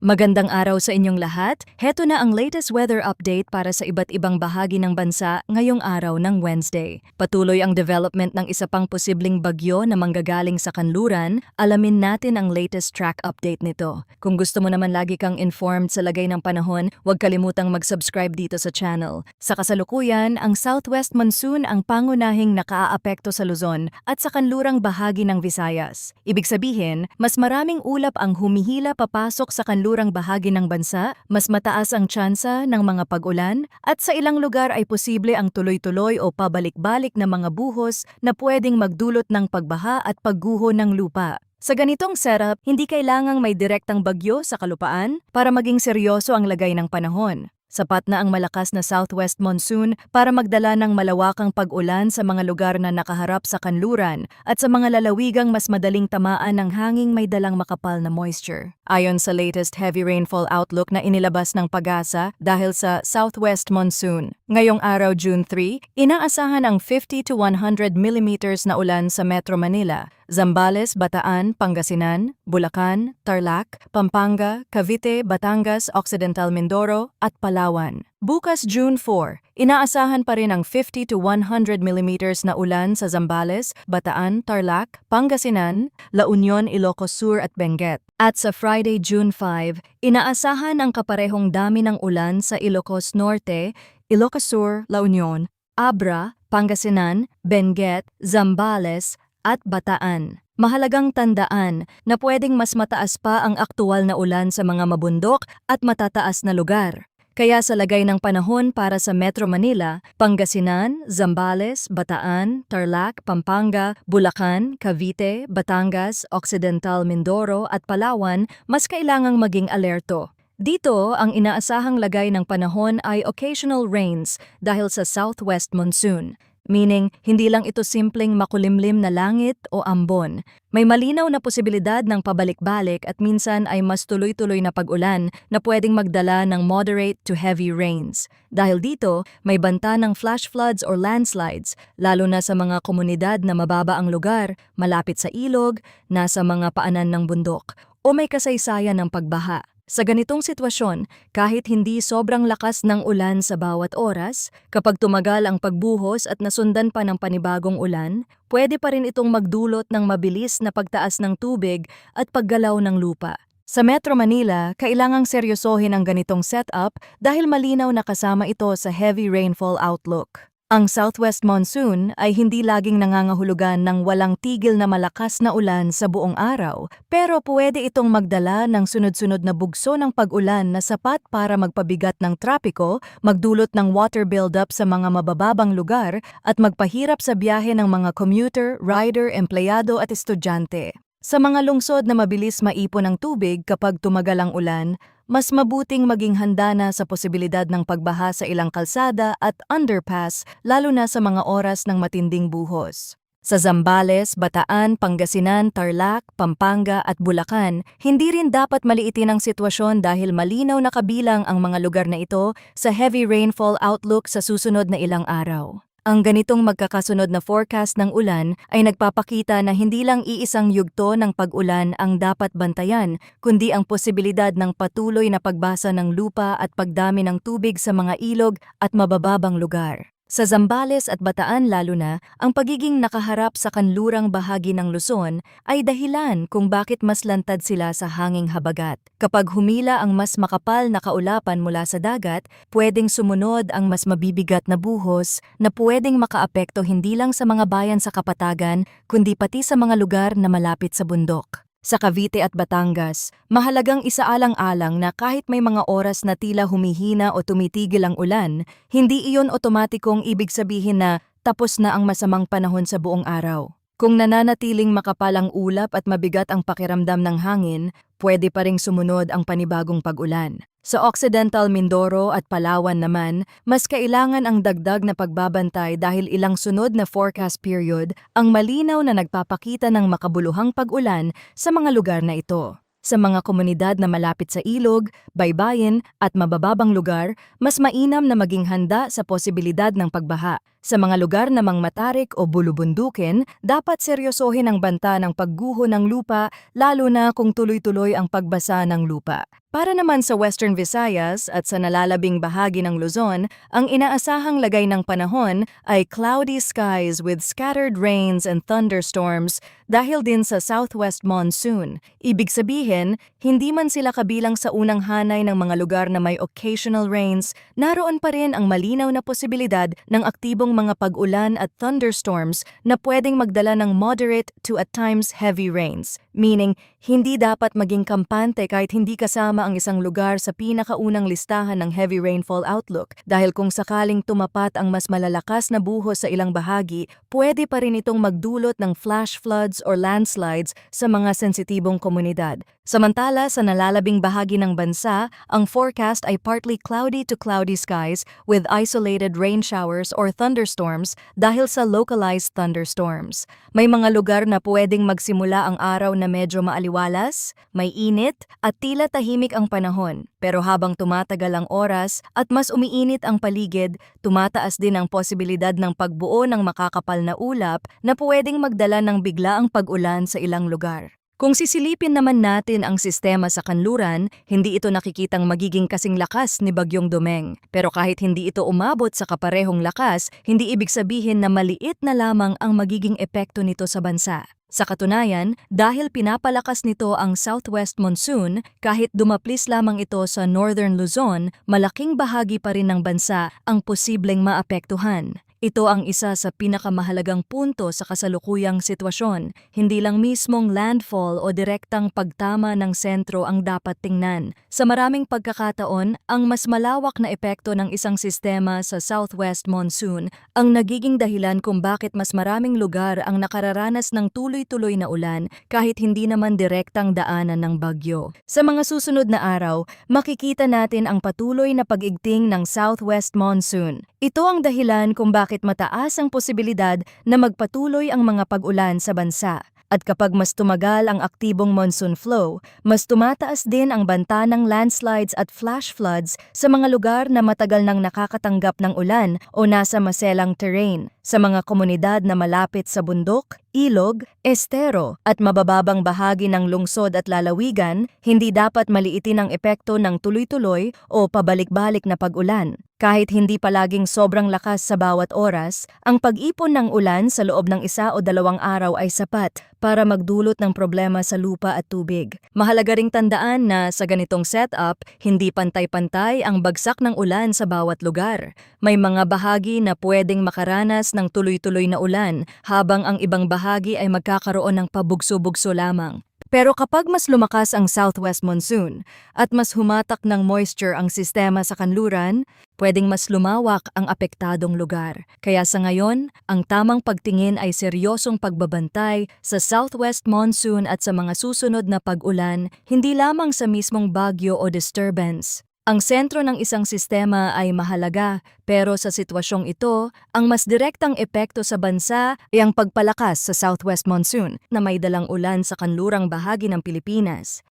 Magandang araw sa inyong lahat. Heto na ang latest weather update para sa iba't ibang bahagi ng bansa ngayong araw ng Wednesday. Patuloy ang development ng isa pang posibleng bagyo na manggagaling sa kanluran. Alamin natin ang latest track update nito. Kung gusto mo naman lagi kang informed sa lagay ng panahon, huwag kalimutang mag-subscribe dito sa channel. Sa kasalukuyan, ang southwest monsoon ang pangunahing nakaaapekto sa Luzon at sa kanlurang bahagi ng Visayas. Ibig sabihin, mas maraming ulap ang humihila papasok sa kanlurang bahagi ng bansa, mas mataas ang tsansa ng mga pag-ulan, at sa ilang lugar ay posible ang tuloy-tuloy o pabalik-balik na mga buhos na pwedeng magdulot ng pagbaha at pagguho ng lupa. Sa ganitong setup, hindi kailangang may direktang bagyo sa kalupaan para maging seryoso ang lagay ng panahon. Sapat na ang malakas na southwest monsoon para magdala ng malawakang pag-ulan sa mga lugar na nakaharap sa kanluran at sa mga lalawigang mas madaling tamaan ng hanging may dalang makapal na moisture. Ayon sa latest heavy rainfall outlook na inilabas ng PAGASA dahil sa southwest monsoon. Ngayong araw June 3, inaasahan ang 50 to 100 millimeters na ulan sa Metro Manila, Zambales, Bataan, Pangasinan, Bulacan, Tarlac, Pampanga, Cavite, Batangas, Occidental Mindoro at Palawan. Bukas June 4, inaasahan pa rin ang 50 to 100 millimeters na ulan sa Zambales, Bataan, Tarlac, Pangasinan, La Union, Ilocos Sur at Benguet. At sa Friday June 5, inaasahan ang kaparehong dami ng ulan sa Ilocos Norte, Ilocos Sur, La Union, Abra, Pangasinan, Benguet, Zambales, at Bataan. Mahalagang tandaan na pwedeng mas mataas pa ang aktual na ulan sa mga mabundok at matataas na lugar. Kaya sa lagay ng panahon para sa Metro Manila, Pangasinan, Zambales, Bataan, Tarlac, Pampanga, Bulacan, Cavite, Batangas, Occidental Mindoro at Palawan, mas kailangang maging alerto. Dito, ang inaasahang lagay ng panahon ay occasional rains dahil sa southwest monsoon. Meaning, hindi lang ito simpleng makulimlim na langit o ambon. May malinaw na posibilidad ng pabalik-balik at minsan ay mas tuloy-tuloy na pag-ulan na pwedeng magdala ng moderate to heavy rains. Dahil dito, may banta ng flash floods or landslides, lalo na sa mga komunidad na mababa ang lugar, malapit sa ilog, nasa mga paanan ng bundok, o may kasaysayan ng pagbaha. Sa ganitong sitwasyon, kahit hindi sobrang lakas ng ulan sa bawat oras, kapag tumagal ang pagbuhos at nasundan pa ng panibagong ulan, pwede pa rin itong magdulot ng mabilis na pagtaas ng tubig at paggalaw ng lupa. Sa Metro Manila, kailangang seryosohin ang ganitong setup dahil malinaw na kasama ito sa heavy rainfall outlook. Ang southwest monsoon ay hindi laging nangangahulugan ng walang tigil na malakas na ulan sa buong araw, pero pwede itong magdala ng sunod-sunod na bugso ng pag-ulan na sapat para magpabigat ng trapiko, magdulot ng water buildup sa mga mabababang lugar, at magpahirap sa biyahe ng mga commuter, rider, empleyado at estudyante. Sa mga lungsod na mabilis maipon ang tubig kapag tumagal ang ulan, mas mabuting maging handa na sa posibilidad ng pagbaha sa ilang kalsada at underpass, lalo na sa mga oras ng matinding buhos. Sa Zambales, Bataan, Pangasinan, Tarlac, Pampanga at Bulacan, hindi rin dapat maliitin ang sitwasyon dahil malinaw na kabilang ang mga lugar na ito sa heavy rainfall outlook sa susunod na ilang araw. Ang ganitong magkakasunod na forecast ng ulan ay nagpapakita na hindi lang iisang yugto ng pag-ulan ang dapat bantayan, kundi ang posibilidad ng patuloy na pagbasa ng lupa at pagdami ng tubig sa mga ilog at mabababang lugar. Sa Zambales at Bataan lalo na, ang pagiging nakaharap sa kanlurang bahagi ng Luzon ay dahilan kung bakit mas lantad sila sa hanging habagat. Kapag humila ang mas makapal na kaulapan mula sa dagat, pwedeng sumunod ang mas mabibigat na buhos na pwedeng makaapekto hindi lang sa mga bayan sa kapatagan, kundi pati sa mga lugar na malapit sa bundok. Sa Cavite at Batangas, mahalagang isaalang-alang na kahit may mga oras na tila humihina o tumitigil ang ulan, hindi iyon otomatikong ibig sabihin na tapos na ang masamang panahon sa buong araw. Kung nananatiling makapal ang ulap at mabigat ang pakiramdam ng hangin, pwede pa ring sumunod ang panibagong pag-ulan. Sa Occidental Mindoro at Palawan naman, mas kailangan ang dagdag na pagbabantay dahil ilang sunod na forecast period ang malinaw na nagpapakita ng makabuluhang pag-ulan sa mga lugar na ito. Sa mga komunidad na malapit sa ilog, baybayin at mabababang lugar, mas mainam na maging handa sa posibilidad ng pagbaha. Sa mga lugar namang matarik o bulubundukin, dapat seryosohin ang banta ng pagguho ng lupa lalo na kung tuloy-tuloy ang pagbasa ng lupa. Para naman sa Western Visayas at sa nalalabing bahagi ng Luzon, ang inaasahang lagay ng panahon ay cloudy skies with scattered rains and thunderstorms dahil din sa southwest monsoon. Ibig sabihin, hindi man sila kabilang sa unang hanay ng mga lugar na may occasional rains, naroon pa rin ang malinaw na posibilidad ng aktibong mga pag-ulan at thunderstorms na pwedeng magdala ng moderate to at times heavy rains. Meaning, hindi dapat maging kampante kahit hindi kasama ang isang lugar sa pinakaunang listahan ng heavy rainfall outlook dahil kung sakaling tumapat ang mas malalakas na buhos sa ilang bahagi, pwede pa rin itong magdulot ng flash floods or landslides sa mga sensitibong komunidad. Samantala, sa nalalabing bahagi ng bansa, ang forecast ay partly cloudy to cloudy skies with isolated rain showers or thunderstorms dahil sa localized thunderstorms. May mga lugar na pwedeng magsimula ang araw na medyo maaliwalas, may init, at tila tahimik ang panahon. Pero habang tumatagal ang oras at mas umiinit ang paligid, tumataas din ang posibilidad ng pagbuo ng makakapal na ulap na pwedeng magdala ng biglaang pag-ulan sa ilang lugar. Kung sisilipin naman natin ang sistema sa kanluran, hindi ito nakikitang magiging kasing lakas ni Bagyong Domeng. Pero kahit hindi ito umabot sa kaparehong lakas, hindi ibig sabihin na maliit na lamang ang magiging epekto nito sa bansa. Sa katunayan, dahil pinapalakas nito ang southwest monsoon, kahit dumaplis lamang ito sa northern Luzon, malaking bahagi pa rin ng bansa ang posibleng maapektuhan. Ito ang isa sa pinakamahalagang punto sa kasalukuyang sitwasyon. Hindi lang mismong landfall o direktang pagtama ng sentro ang dapat tingnan. Sa maraming pagkakataon, ang mas malawak na epekto ng isang sistema sa southwest monsoon ang nagiging dahilan kung bakit mas maraming lugar ang nakararanas ng tuloy-tuloy na ulan kahit hindi naman direktang daanan ng bagyo. Sa mga susunod na araw, makikita natin ang patuloy na pag-igting ng southwest monsoon. Ito ang dahilan kung bakit mataas ang posibilidad na magpatuloy ang mga pag-ulan sa bansa. At kapag mas tumagal ang aktibong monsoon flow, mas tumataas din ang banta ng landslides at flash floods sa mga lugar na matagal nang nakakatanggap ng ulan o nasa maselang terrain. Sa mga komunidad na malapit sa bundok, ilog, estero at mabababang bahagi ng lungsod at lalawigan, hindi dapat maliitin ang epekto ng tuloy-tuloy o pabalik-balik na pag-ulan. Kahit hindi palaging sobrang lakas sa bawat oras, ang pag-ipon ng ulan sa loob ng 1 o 2 araw ay sapat para magdulot ng problema sa lupa at tubig. Mahalaga ring tandaan na sa ganitong setup, hindi pantay-pantay ang bagsak ng ulan sa bawat lugar. May mga bahagi na pwedeng makaranas ng tuloy-tuloy na ulan habang ang ibang bahagi ay magkakaroon ng pabugso-bugso lamang. Pero kapag mas lumakas ang southwest monsoon at mas humatak ng moisture ang sistema sa kanluran, pwedeng mas lumawak ang apektadong lugar. Kaya sa ngayon, ang tamang pagtingin ay seryosong pagbabantay sa southwest monsoon at sa mga susunod na pag-ulan, hindi lamang sa mismong bagyo o disturbance. Ang sentro ng isang sistema ay mahalaga, pero sa sitwasyong ito, ang mas direktang epekto sa bansa ay ang pagpalakas sa southwest monsoon na may dalang ulan sa kanlurang bahagi ng Pilipinas.